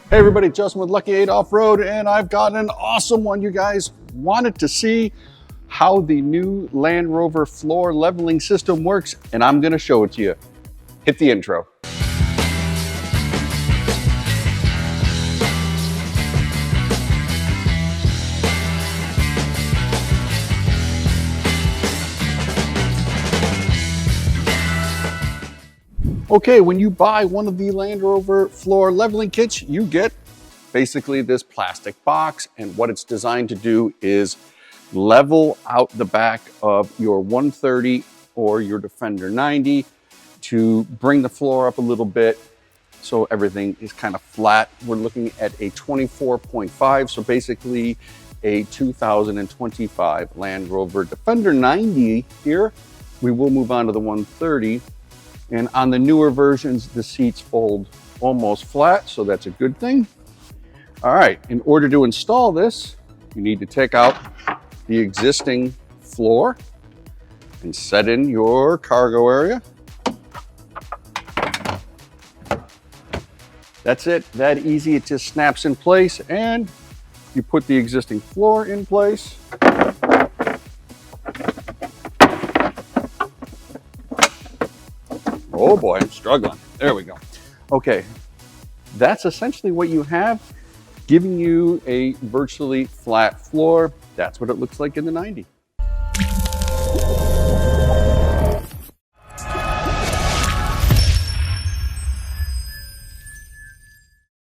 Hey everybody, Justin with Lucky 8 Off-Road, and I've got an awesome one. You guys wanted to see how the new Land Rover floor leveling system works, and I'm gonna show it to you. Hit the intro. Okay, when you buy one of the Land Rover floor leveling kits, you get basically this plastic box, and what it's designed to do is level out the back of your 130 or your Defender 90 to bring the floor up a little bit so everything is kind of flat. We're looking at a 24.5, so basically a 2025 Land Rover Defender 90 here. We will move on to the 130. And on the newer versions, the seats fold almost flat, so that's a good thing. All right, in order to install this, you need to take out the existing floor and set in your cargo area. That's it, that easy. It just snaps in place, and you put the existing floor in place. Oh boy, I'm struggling. There we go. Okay, that's essentially what you have, giving you a virtually flat floor. That's what it looks like in the 90.